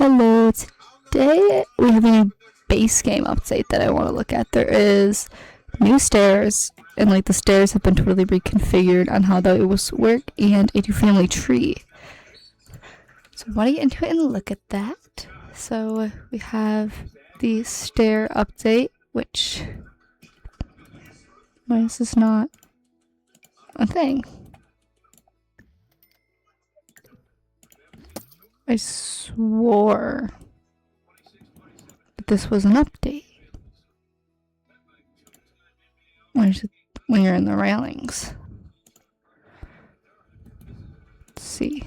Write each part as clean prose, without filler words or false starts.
Hello, today we have a new base game update that I want to look at. There is new stairs, and like the stairs have been totally reconfigured on how they will work, and a new family tree. So I want to get into it and look at that. So we have the stair update, which why is this not a thing? I swore that this was an update. Where's it when you're in the railings? Let's see.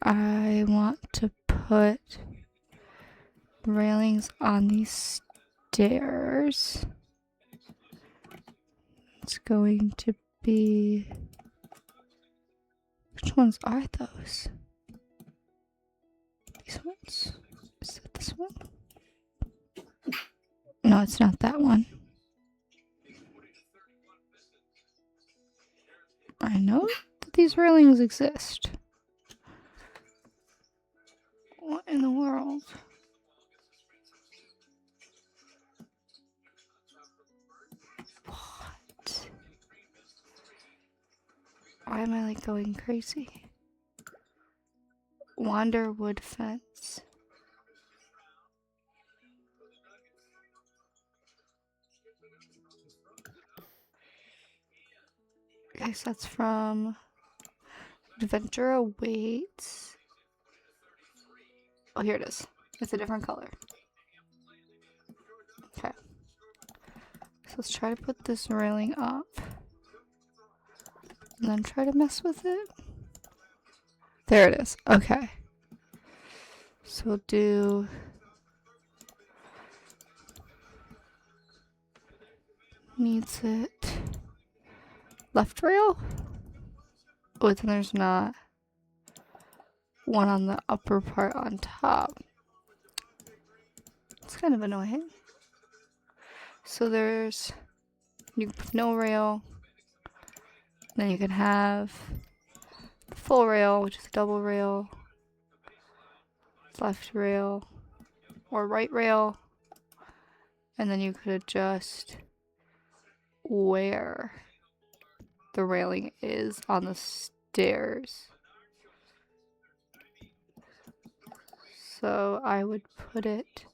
I want to put railings on these stairs. It's going to be... Which ones are those? These ones? Is it this one? No, it's not that one. I know that these railings exist. What in the world? What? Why am I like going crazy? Wanderwood fence. Guess that's from Adventure Awaits. Oh, here it is. It's a different color. Okay. So let's try to put this railing up. And then try to mess with it. There it is. Okay. So we'll do... Needs it... Left rail? Oh, then there's not one on the upper part on top. It's kind of annoying. So there's... You can put no rail. Then you can have the full rail, which is a double rail. Left rail. Or right rail. And then you could adjust where the railing is on the stairs. So I would put it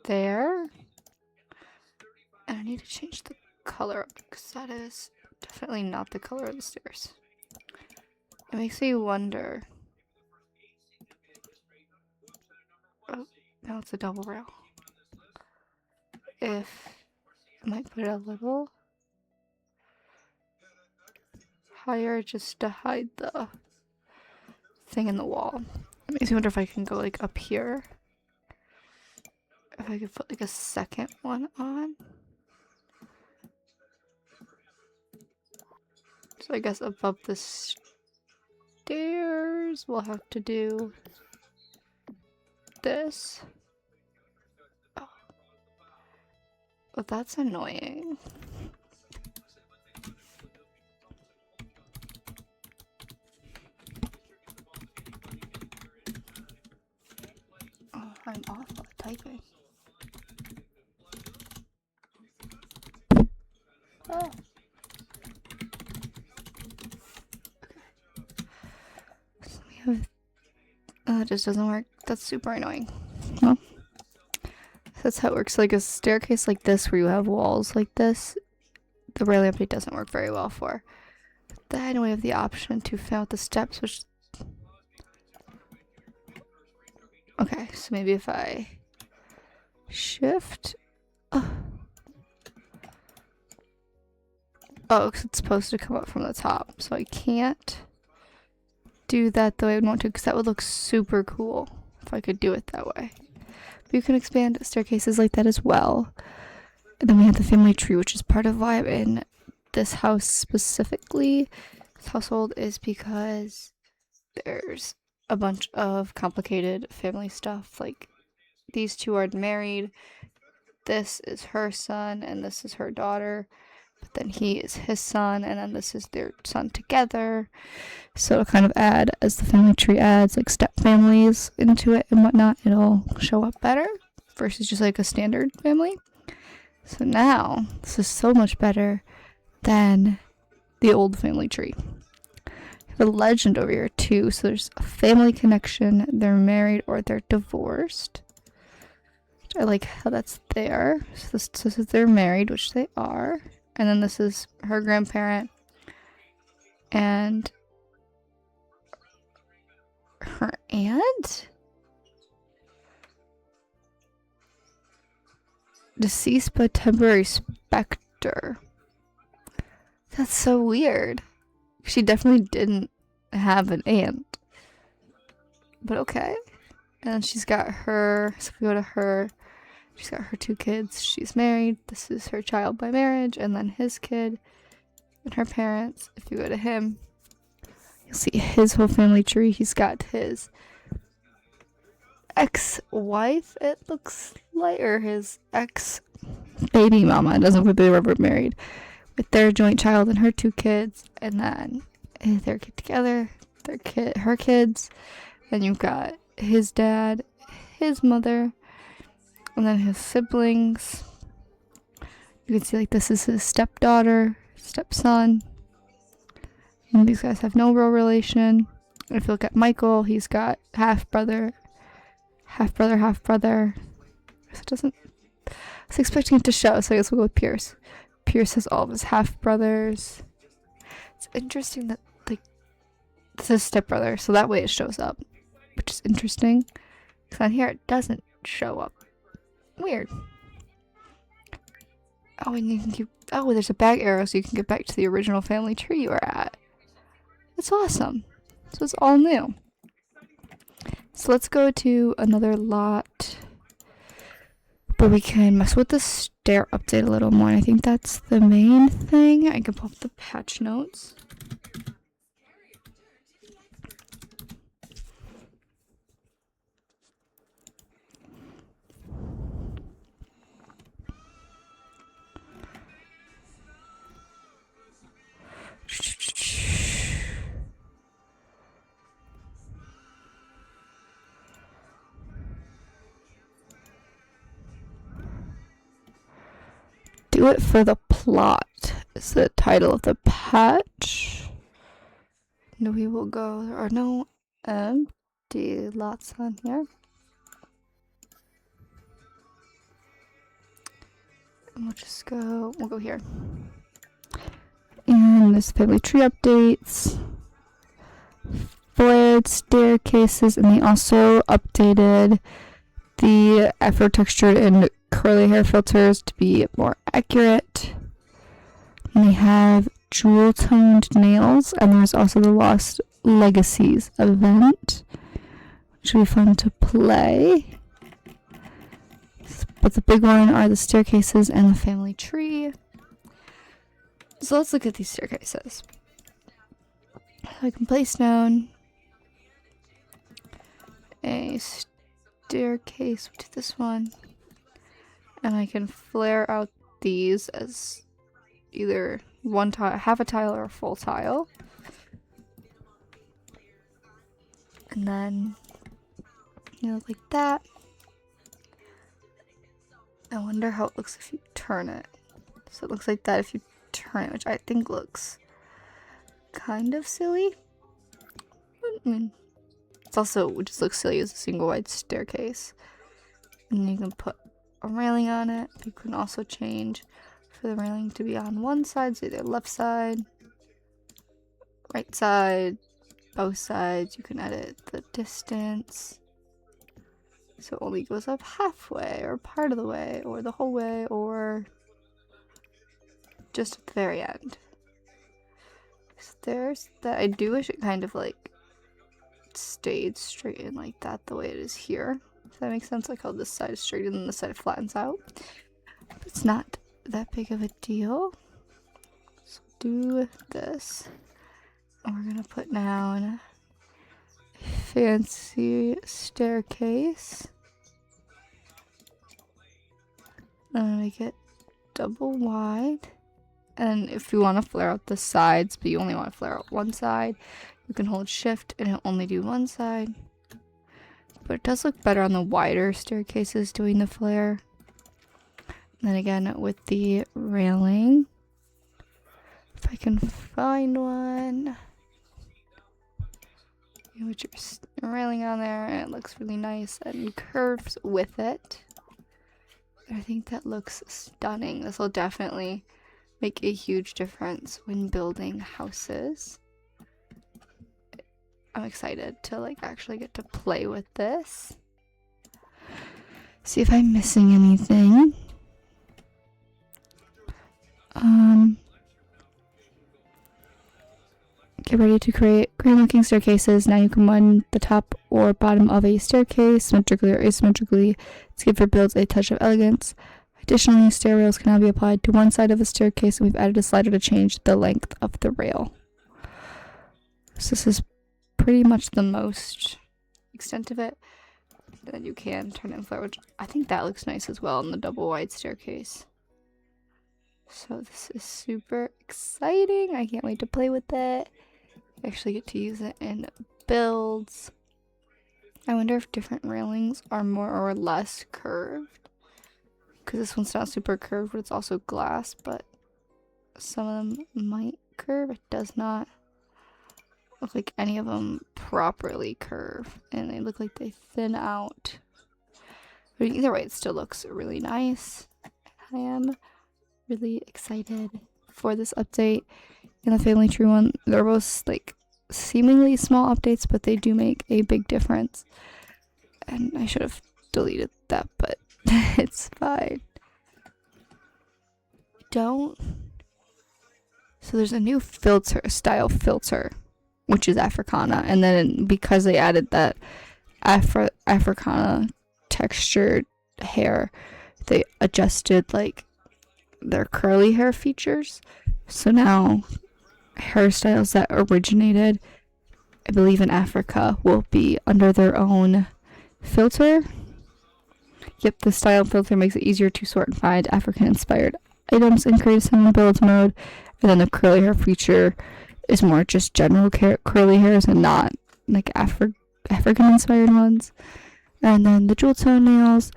there. And I need to change the color because that is definitely not the color of the stairs. It makes me wonder. Oh, now it's a double rail. If I might put it a little higher just to hide the thing in the wall. It makes me wonder if I can go like up here. If I could put like a second one on. So I guess above the stairs we'll have to do this. Oh, but that's annoying. I'm awful at typing. Oh. So we have... it just doesn't work. That's super annoying. Well, that's how it works. Like a staircase like this where you have walls like this, the railing update doesn't work very well for. Then we have the option to fill out the steps, which... Okay, so maybe if I shift... Oh, because it's supposed to come up from the top, so I can't do that the way I would want to, because that would look super cool if I could do it that way. But you can expand staircases like that as well. And then we have the family tree, which is part of why I'm in this house specifically. This household is because there's a bunch of complicated family stuff. Like, these two are married. This is her son, and this is her daughter. but then he is his son, and then this is their son together. So it'll kind of add, as the family tree adds like step families into it and whatnot, it'll show up better versus just like a standard family. So now this is so much better than the old family tree. The legend over here too, so there's a family connection, they're married or they're divorced. I like how that's there. So this is they're married, which they are, and then this is her grandparent and her aunt, deceased but temporary specter. That's so weird. She definitely didn't have an aunt, but okay. And she's got her, so if we go to her, she's got her 2 kids. She's married. This is her child by marriage, and then his kid and her parents. If you go to him, you'll see his whole family tree. He's got his ex-wife, it looks like, or his ex-baby mama. It doesn't look like they were ever married. With their joint child and her 2 kids, and then their kid together, her kids. Then you've got his dad, his mother, and then his siblings. You can see like this is his stepdaughter, stepson. And these guys have no real relation. If you look at Michael, he's got half brother. So it doesn't. I was expecting it to show, so I guess we'll go with Pierce. Pierce has all of his half brothers. It's interesting that like this is stepbrother, so that way it shows up, which is interesting. Because on here it doesn't show up. Weird. Oh, and you can keep. Oh, there's a back arrow, so you can get back to the original family tree you were at. That's awesome. So it's all new. So let's go to another lot where we can mess with the stair update a little more. I think that's the main thing. I can pull up the patch notes. Do it for the plot is the title of the patch. And we will go. There are no empty lots on here. And we'll go here. And this family tree updates, flared staircases, and they also updated the Afro textured and curly hair filters to be more accurate. And they have jewel toned nails, and there's also the Lost Legacies event, which will be fun to play. But the big one are the staircases and the family tree. So let's look at these staircases. I can place down a staircase to this one, and I can flare out these as either one tile, half a tile, or a full tile. And then, like that. I wonder how it looks if you turn it. So it looks like that if you turn it, which I think looks kind of silly. It's also, it just looks silly as a single wide staircase. And you can put a railing on it. You can also change for the railing to be on one side, so either left side, right side, both sides. You can edit the distance, so it only goes up halfway, or part of the way, or the whole way, or just at the very end. So there's that. I do wish it kind of like stayed straight in like that, the way it is here. Does that make sense? Like how this side is straight and then this side flattens out. But it's not that big of a deal. So do this. And we're gonna put down a fancy staircase. I'm gonna make it double wide. And if you want to flare out the sides, but you only want to flare out one side, you can hold shift and it'll only do one side. But it does look better on the wider staircases doing the flare. And then again with the railing, if I can find one, which is railing on there, and it looks really nice and curves with it. I think that looks stunning. This will definitely make a huge difference when building houses. I'm excited to like actually get to play with this. See if I'm missing anything. Get ready to create grand looking staircases. Now you can run the top or bottom of a staircase symmetrically or asymmetrically to give your builds a touch of elegance. Additionally, stair rails can now be applied to one side of a staircase, and we've added a slider to change the length of the rail. So this is pretty much the most extent of it that you can turn and flare, which I think that looks nice as well on the double wide staircase. So this is super exciting. I can't wait to play with it. I actually get to use it in builds. I wonder if different railings are more or less curved. Because this one's not super curved, but it's also glass. But some of them might curve. It does not look like any of them properly curve. And they look like they thin out. But either way, it still looks really nice. I am really excited for this update. And the Family Tree one, they're both like seemingly small updates, but they do make a big difference. And I should have deleted that, but it's fine. So there's a new style filter, which is Africana, and then because they added that Africana textured hair, they adjusted like their curly hair features. So now hairstyles that originated, I believe, in Africa will be under their own filter. Yep, the style filter makes it easier to sort and find African inspired items in Create a Sim builds mode. And then the curly hair feature is more just general curly hairs and not like African inspired ones. And then the jewel tone nails,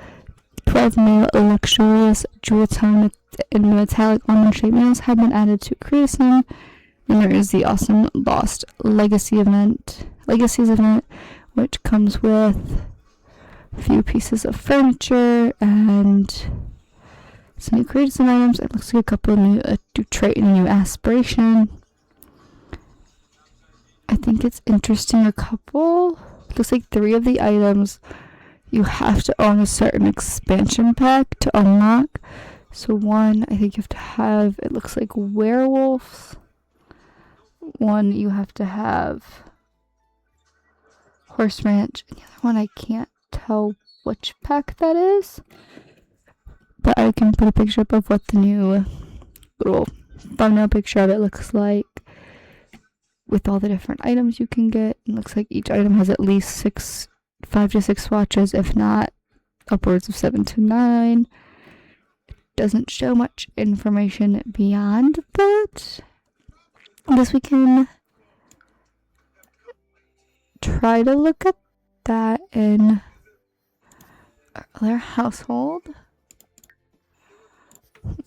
12 male luxurious jewel tone and metallic almond shaped nails have been added to Create a Sim. And there is the awesome Lost Legacies event, which comes with a few pieces of furniture and some new Create a Sim items. It looks like a couple of new trait and a new aspiration. I think it's interesting. It looks like 3 of the items you have to own a certain expansion pack to unlock. So one, I think you have to have, it looks like werewolves. One, you have to have Horse Ranch. And the other one, I can't tell which pack that is. But I can put a picture up of what the new little thumbnail picture of it looks like. With all the different items you can get. It looks like each item has at least 5 to 6 swatches, if not upwards of 7 to 9. It doesn't show much information beyond that. I guess we can try to look at that in our other household.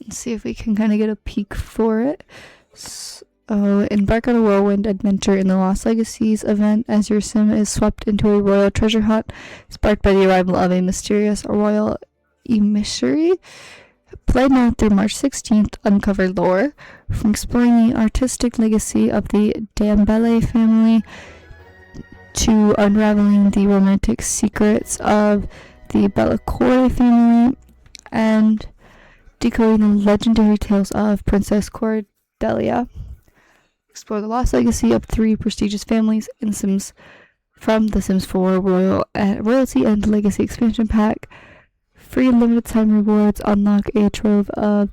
Let's see if we can kind of get a peek for it. Embark on a whirlwind adventure in the Lost Legacies event as your sim is swept into a royal treasure hunt, sparked by the arrival of a mysterious royal emissary. Play now through March 16th, uncover lore from exploring the artistic legacy of the Dambele family to unraveling the romantic secrets of the Bellacore family and decoding the legendary tales of Princess Cordelia. Explore the lost legacy of 3 prestigious families in Sims from The Sims 4 Royalty and Legacy Expansion Pack. Free limited time rewards unlock a trove of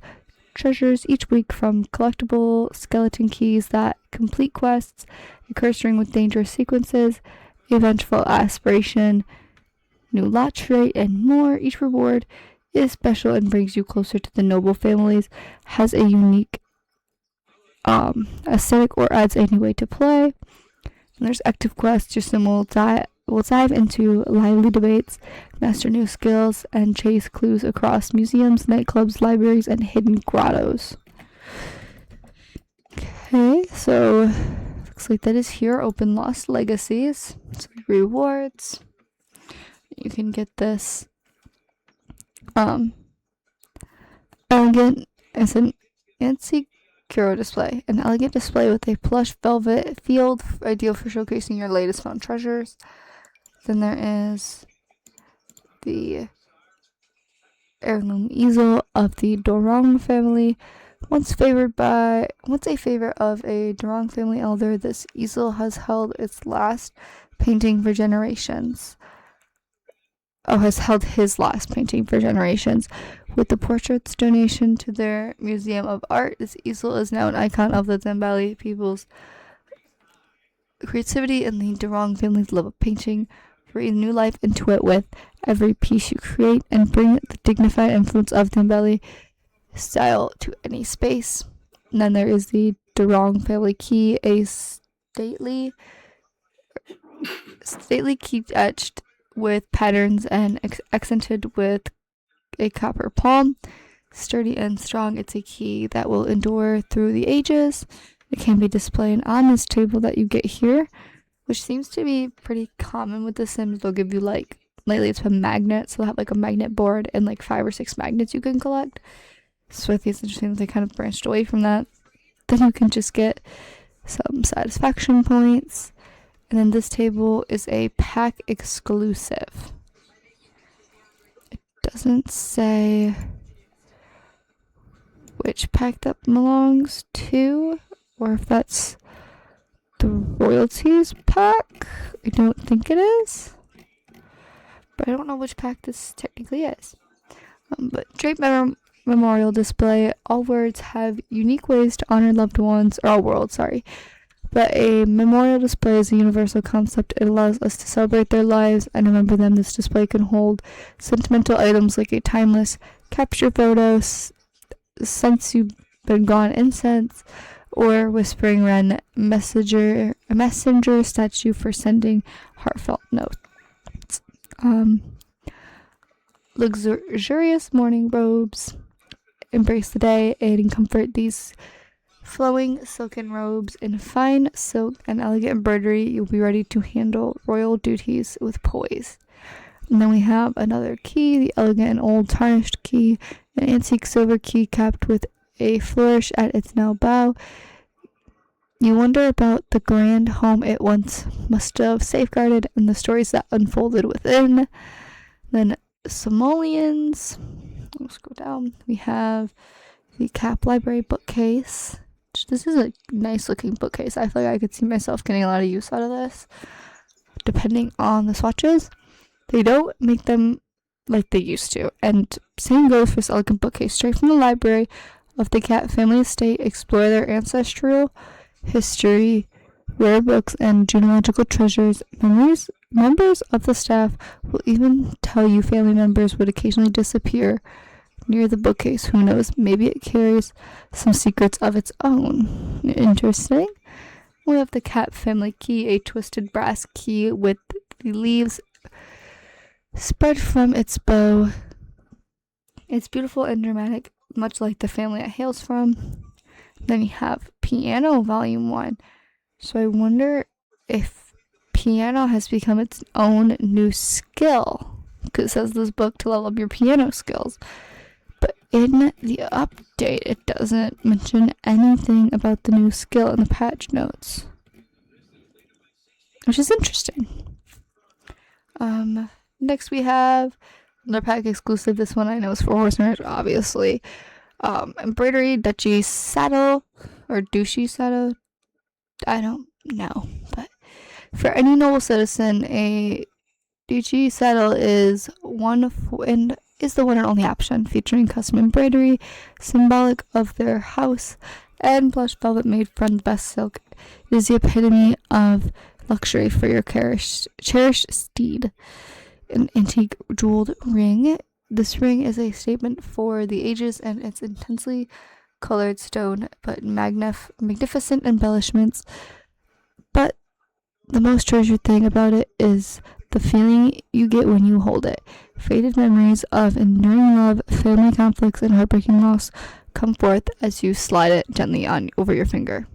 treasures each week, from collectible skeleton keys that complete quests, a curse ring with dangerous sequences, a vengeful aspiration, new lot trait, and more. Each reward is special and brings you closer to the noble families, has a unique aesthetic or adds a new way to play. And there's active quests. Your sim will dive into lively debates, master new skills, and chase clues across museums, nightclubs, libraries, and hidden grottos. Okay, so looks like that is here. Open Lost Legacies. So rewards. You can get this elegant, it's an antique Curo display. An elegant display with a plush velvet field, ideal for showcasing your latest found treasures. Then there is the heirloom easel of the Dorong family. Once a favorite of a Dorong family elder, this easel has held its last painting for generations. Has held his last painting for generations. With the portrait's donation to their Museum of Art, this easel is now an icon of the Zambali people's creativity and the Dorong family's love of painting. Breathe new life into it with every piece you create and bring the dignified influence of Zambali style to any space. And then there is the Dorong family key, a stately key etched with patterns and accented with a copper palm. Sturdy and strong, it's a key that will endure through the ages. It can be displayed on this table that you get here, which seems to be pretty common with the Sims. They'll give you lately it's been magnets, so they'll have a magnet board and 5 or 6 magnets you can collect. So I think it's interesting that they kind of branched away from that. Then you can just get some satisfaction points. And then this table is a pack exclusive. It doesn't say which pack that belongs to, or if that's the royalties pack. I don't think it is, but I don't know which pack this technically is. But Drape Memorial Display. All words have unique ways to honor loved ones, or all worlds, sorry. But a memorial display is a universal concept. It allows us to celebrate their lives and remember them. This display can hold sentimental items like a timeless capture photo, since you've been gone incense, or Whispering Wren messenger statue for sending heartfelt notes. Luxurious morning robes. Embrace the day, aid and comfort. These flowing silken robes in fine silk and elegant embroidery, you'll be ready to handle royal duties with poise. And then we have another key, the elegant and old tarnished key, an antique silver key capped with a flourish at its now bow. You wonder about the grand home it once must have safeguarded and the stories that unfolded within. Then simoleons. Let's go down. We have the Cap Library bookcase. This is a nice looking bookcase. I feel like I could see myself getting a lot of use out of this, depending on the swatches. They don't make them like they used to. And same goes for this elegant bookcase. Straight from the library of the Cat family estate, explore their ancestral history, rare books, and genealogical treasures. Members of the staff will even tell you family members would occasionally disappear near the bookcase. Who knows? Maybe it carries some secrets of its own. Interesting. We have the Cat family key, a twisted brass key with the leaves spread from its bow. It's beautiful and dramatic, much like the family it hails from. Then you have Piano Volume 1. So I wonder if piano has become its own new skill, because it says this book to level up your piano skills. But in the update, it doesn't mention anything about the new skill in the patch notes, which is interesting. Next we have another pack exclusive. This one I know is for Horsemarch, obviously. Embroidery Duchy Saddle, or Duchy Saddle. I don't know, but for any noble citizen, a Duchy Saddle is the one and only option, featuring custom embroidery symbolic of their house and plush velvet made from the best silk. It is the epitome of luxury for your cherished steed. An antique jeweled ring. This ring is a statement for the ages, and it's intensely colored stone, but magnificent embellishments. But the most treasured thing about it is the feeling you get when you hold it. Faded memories of enduring love, family conflicts, and heartbreaking loss come forth as you slide it gently on over your finger.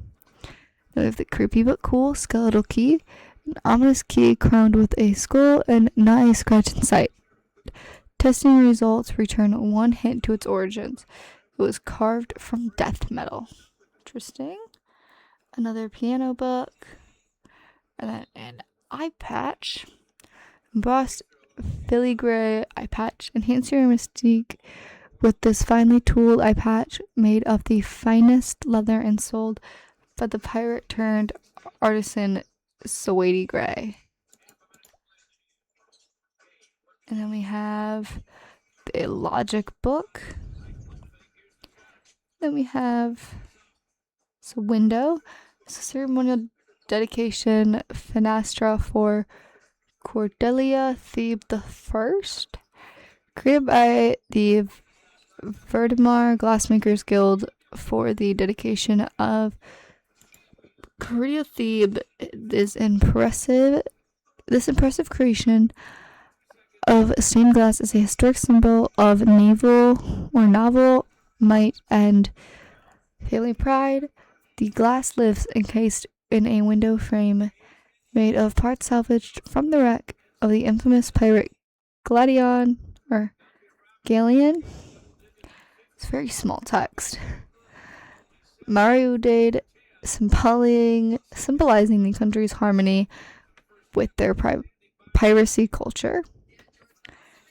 Then we have the creepy but cool skeletal key, an ominous key crowned with a skull and not a scratch in sight. Testing results return one hint to its origins. It was carved from death metal. Interesting. Another piano book. And then an eye patch. Embossed filigree eye patch. Enhance your mystique with this finely tooled eye patch made of the finest leather and sold by the pirate turned artisan Sawady Gray. And then we have a logic book. Then we have a window. It's a ceremonial dedication Finastra for Cordelia Thebe the First, created by the Verdemar Glassmakers Guild for the dedication of Cordelia Thebe. This impressive creation of stained glass is a historic symbol of naval might and family pride. The glass lives encased in a window frame made of parts salvaged from the wreck of the infamous pirate Galeon. It's very small text. Mareudade, symbolizing the country's harmony with their piracy culture.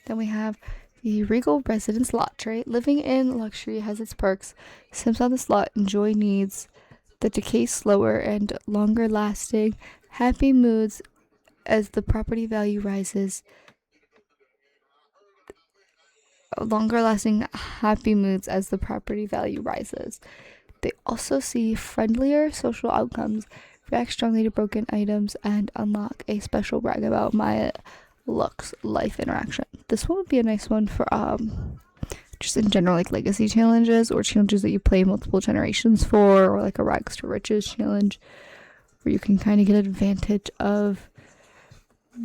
Then we have the Regal Residence Lot Tray. Living in luxury has its perks. Sims on this lot enjoy needs that decay slower and longer lasting happy moods as the property value rises. They also see friendlier social outcomes, react strongly to broken items, and unlock a special brag about my looks life interaction. This one would be a nice one for just in general, like legacy challenges or challenges that you play multiple generations for, or like a rags to riches challenge where you can kind of get advantage of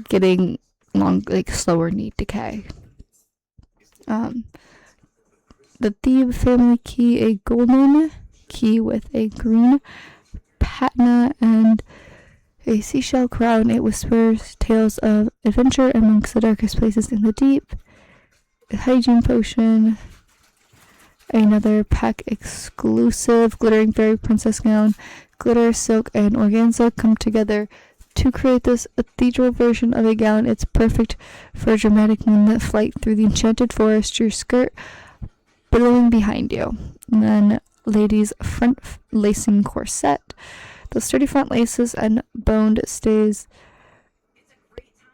getting slower need decay. The Thebe family key, a golden key with a green patina and a seashell crown. It whispers tales of adventure amongst the darkest places in the deep. A hygiene potion. Another pack exclusive glittering fairy princess gown. Glitter, silk, and organza come together to create this ethereal version of a gown. It's perfect for a dramatic moonlit flight through the enchanted forest. Your skirt billowing behind you. And then ladies' front lacing corset. The sturdy front laces and boned stays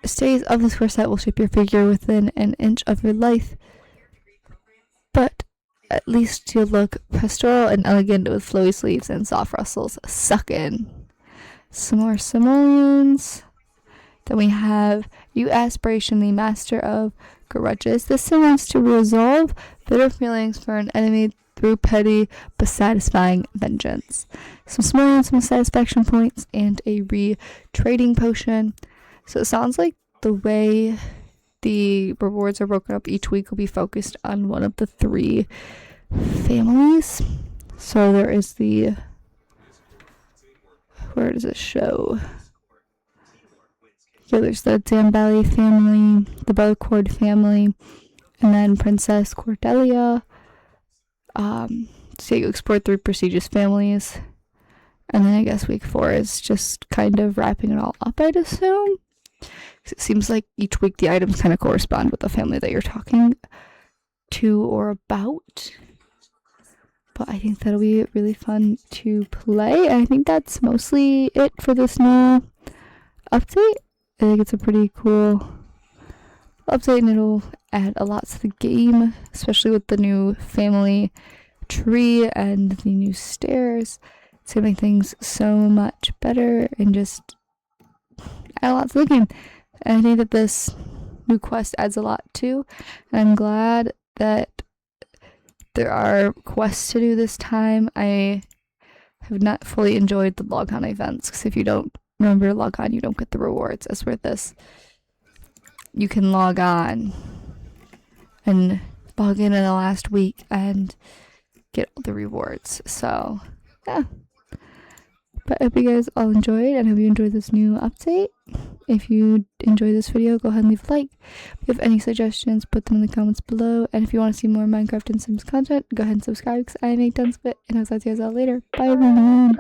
of this corset will shape your figure within an inch of your life. But at least you'll look pastoral and elegant with flowy sleeves and soft rustles. Suck in. Some more simoleons. Then we have You Aspiration, the Master of Grudges. This seems to resolve bitter feelings for an enemy through petty but satisfying vengeance. Some simoleons, some satisfaction points, and a re-trading potion. So it sounds like the way the rewards are broken up each week will be focused on one of the three families. So there is the... Where does it show? Yeah, there's the Dambali family, the Bellecourt family, and then Princess Cordelia. So you explore 3 prestigious families. And then I guess week 4 is just kind of wrapping it all up, I'd assume. It seems like each week the items kind of correspond with the family that you're talking to or about. But I think that'll be really fun to play. And I think that's mostly it for this new update. I think it's a pretty cool update, and it'll add a lot to the game, especially with the new family tree and the new stairs. It's gonna make things so much better and just add a lot to the game. And I think that this new quest adds a lot too. And I'm glad that there are quests to do this time. I have not fully enjoyed the log on events, because if you don't remember log on, you don't get the rewards. As with this, you can log on and log in the last week and get all the rewards. So yeah, but I hope you guys all enjoyed, and hope you enjoyed this new update. If you enjoyed this video, go ahead and leave a like. If you have any suggestions, put them in the comments below. And if you want to see more Minecraft and Sims content, go ahead and subscribe, because I make tons of it. And I'll see you guys all later. Bye everyone.